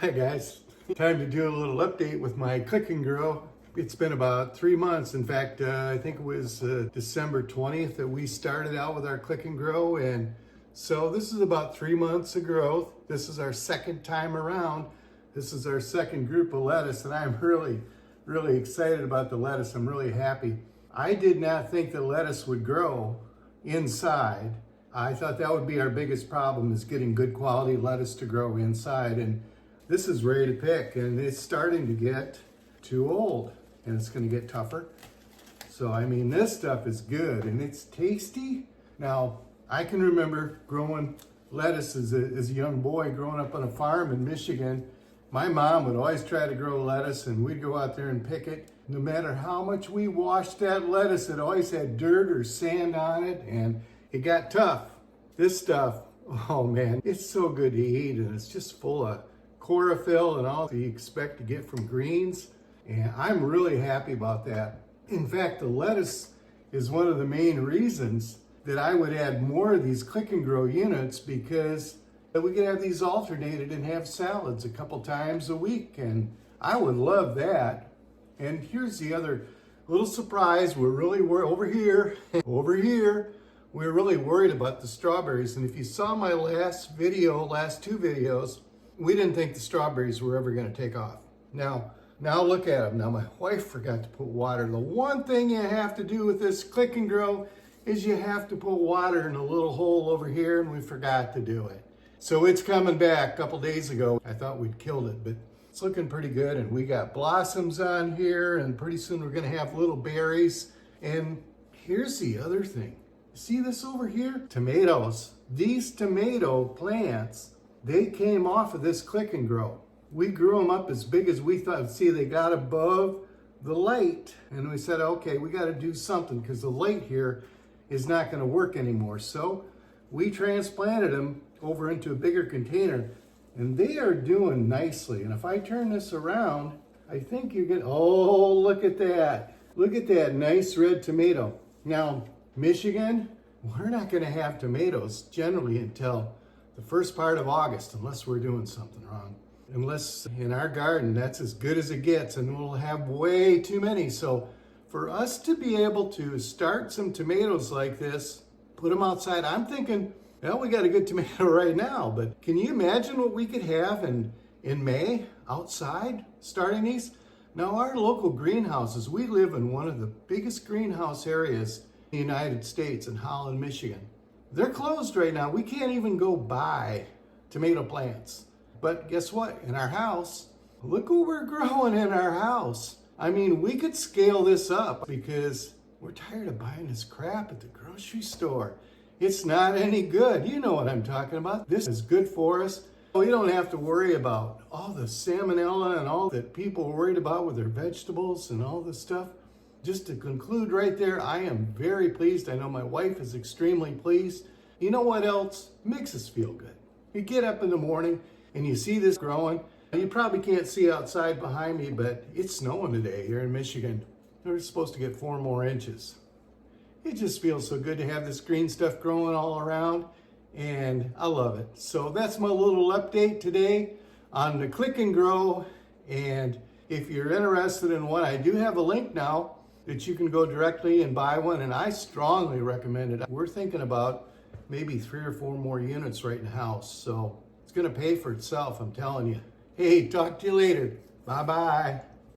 Hi guys, time to do a little update with my click and grow. It's been about 3 months. In fact, I think it was December 20th that we started out with our click and grow, and so this is about 3 months of growth. This is our second time around. This is our second group of lettuce, and I'm really excited about the lettuce. I'm really happy. I did not think the lettuce would grow inside. I thought that would be our biggest problem, is getting good quality lettuce to grow inside. And this is ready to pick, and it's starting to get too old, and it's going to get tougher. So, I mean, this stuff is good, and it's tasty. Now, I can remember growing lettuce as a young boy, growing up on a farm in Michigan. My mom would always try to grow lettuce, and we'd go out there and pick it. No matter how much we washed that lettuce, it always had dirt or sand on it, and it got tough. This stuff, oh man, it's so good to eat, and it's just full of chlorophyll and all that you expect to get from greens. And I'm really happy about that. In fact, the lettuce is one of the main reasons that I would add more of these click and grow units, because we could have these alternated and have salads a couple times a week, and I would love that. And here's the other little surprise. We're over here, we're really worried about the strawberries. And if you saw my last two videos, we didn't think the strawberries were ever going to take off. Now look at them. Now my wife forgot to put water. The one thing you have to do with this click and grow is you have to put water in a little hole over here, and we forgot to do it. So it's coming back. A couple days ago, I thought we'd killed it, but it's looking pretty good, and we got blossoms on here, and pretty soon we're gonna have little berries. And here's the other thing. See this over here? Tomatoes. These tomato plants, they came off of this click and grow. We grew them up as big as we thought. See, they got above the light, and we said, okay, we got to do something, because the light here is not going to work anymore. So we transplanted them over into a bigger container, and they are doing nicely. And if I turn this around, I think you get, oh, look at that. Look at that nice red tomato. Now, Michigan, we're not going to have tomatoes generally until the first part of August, unless we're doing something wrong. Unless in our garden, that's as good as it gets, and we'll have way too many. So for us to be able to start some tomatoes like this, put them outside, I'm thinking, well, we got a good tomato right now, but can you imagine what we could have in May outside starting these? Now, our local greenhouses, we live in one of the biggest greenhouse areas in the United States, in Holland, Michigan. They're closed right now. We can't even go buy tomato plants. But guess what? In our house, look what we're growing in our house. I mean, we could scale this up, because we're tired of buying this crap at the grocery store. It's not any good. You know what I'm talking about. This is good for us. We don't have to worry about all the salmonella and all that people are worried about with their vegetables and all this stuff. Just to conclude right there, I am very pleased. I know my wife is extremely pleased. You know what else makes us feel good? You get up in the morning and you see this growing. You probably can't see outside behind me, but it's snowing today here in Michigan. We're supposed to get 4 more inches. It just feels so good to have this green stuff growing all around, and I love it. So that's my little update today on the click and grow. And if you're interested in one, I do have a link now that you can go directly and buy one, and I strongly recommend it. We're thinking about maybe 3 or 4 more units right in the house, so it's gonna pay for itself, I'm telling you. Hey, talk to you later. Bye-bye.